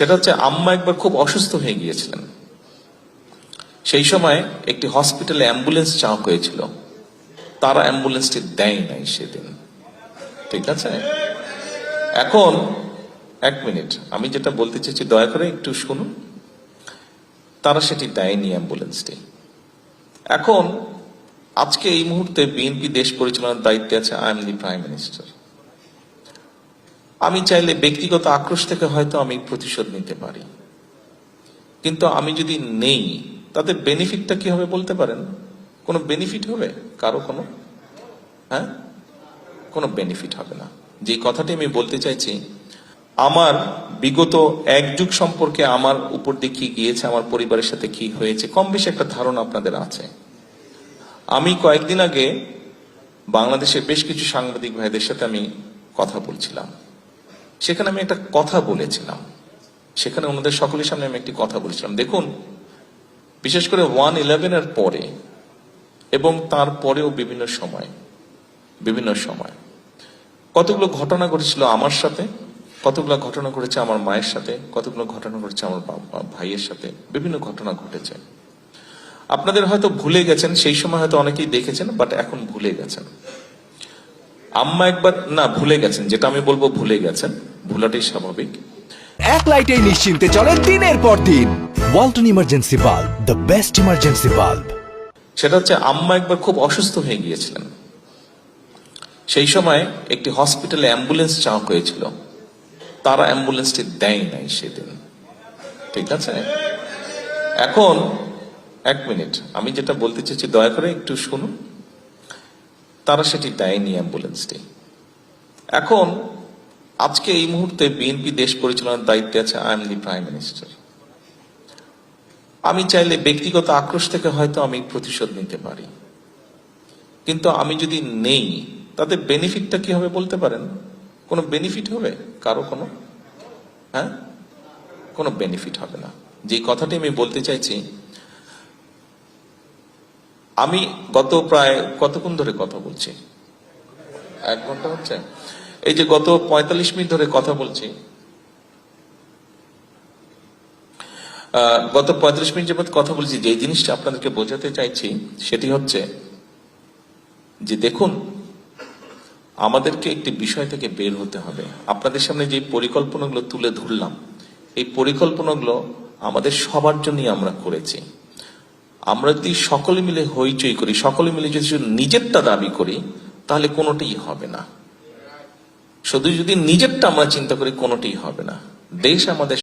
সেটা হচ্ছে আম্মা একবার খুব অসুস্থ হয়ে গিয়েছিলেন। সেই সময় একটি হসপিটালে অ্যাম্বুলেন্স চাওয়া হয়েছিল, তারা অ্যাম্বুলেন্সটি দেয় নাই সেদিন। ঠিক আছে, এখন এক মিনিট, আমি যেটা বলতে চাইছি দয়া করে একটু শুনুন। তারা সেটি দেয়নি অ্যাম্বুলেন্সটি। এখন আজকে এই মুহূর্তে বিএনপি দেশ পরিচালনার দায়িত্বে আছে, I am the prime minister. আমি চাইলে ব্যক্তিগত আক্রোশ থেকে হয়তো আমি প্রতিশোধ নিতে পারি, কিন্তু আমি যদি নেই তাদের বেনিফিটটা কি হবে বলতে পারেন? কোনো বেনিফিট হবে কারো? কোনো বেনিফিট হবে না। যে কথাটি আমি বলতে চাইছি, আমার বিগত এক যুগ সম্পর্কে আমার উপর দিয়ে কি গিয়েছে, আমার পরিবারের সাথে কি হয়েছে, কম বেশি একটা ধারণা আপনাদের আছে। আমি কয়েকদিন আগে বাংলাদেশের বেশ কিছু সাংবাদিক ভাইদের সাথে আমি কথা বলছিলাম। সেখানে আমি একটা কথা বলেছিলাম, সেখানে ওনাদের সকলের সামনে আমি একটি কথা বলেছিলাম। দেখুন, বিশেষ করে 1/11 পরে এবং তারপরেও বিভিন্ন সময় কতগুলো ঘটনা ঘটেছিল আমার সাথে, কতগুলো ঘটনা ঘটেছে আমার মায়ের সাথে, কতগুলো ঘটনা ঘটেছে আমার ভাইয়ের সাথে, বিভিন্ন ঘটনা ঘটেছে। আপনাদের হয়তো ভুলে গেছেন, সেই সময় হয়তো অনেকেই দেখেছেন, বাট এখন ভুলে গেছেন। আম্মা একবার না ভুলে গেছেন, যেটা আমি বলবো ভুলে গেছেন, ভুলাটাই স্বাভাবিক। এক লাইটেই নিশ্চিন্তে চলে দিনের পর দিন। Walton emergency bulb, the best emergency bulb. সেটা হচ্ছে আম্মা একবার খুব অসুস্থ হয়ে গিয়েছিলেন। সেই সময় একটি হসপিটালে অ্যাম্বুলেন্স চাওয়া হয়েছিল, তারা অ্যাম্বুলেন্সটি দেয় নাই সেদিন। ঠিক আছে, এখন এক মিনিট, আমি যেটা বলতে চাইছি দয়া করে একটু শুনুন। তারা সেটি দেয়নি অ্যাম্বুলেন্সটি। এখন আজকে এই মুহূর্তে বিএনপি দেশ পরিচালনার দায়িত্বে আছে, I am the prime minister. আমি চাইলে ব্যক্তিগত আক্রোশ থেকে হয়তো আমি প্রতিশোধ নিতে পারি, কিন্তু আমি যদি নেই তাদের বেনিফিটটা কি হবে বলতে পারেন? কোনো বেনিফিট হবে কারো? কোনো বেনিফিট হবে না। যে কথাটি আমি বলতে চাইছি, আমি গত প্রায় কতক্ষণ ধরে কথা বলছি, 1 ঘন্টা হচ্ছে। এই যে গত 45 মিনিট ধরে কথা বলছি, গত 45 মিনিট যাবত কথা বলছি, যে জিনিসটা আপনাদেরকে বোঝাতে চাইছি সেটি হচ্ছে যে দেখুন, আমাদেরকে একটি বিষয় থেকে বের হতে হবে। আপনাদের সামনে যে পরিকল্পনাগুলো তুলে ধরলাম, এই পরিকল্পনাগুলো আমাদের সবার জন্যই আমরা করেছি। আমরা যদি সকলে মিলে হইচই করি, সকলে মিলে যদি নিজেরটা দাবি করি, তাহলে কোনোটাই হবে না। শুধু যদি নিজেরটা আমরা চিন্তা করি, কোনোটাই হবে না। দেশ আমাদের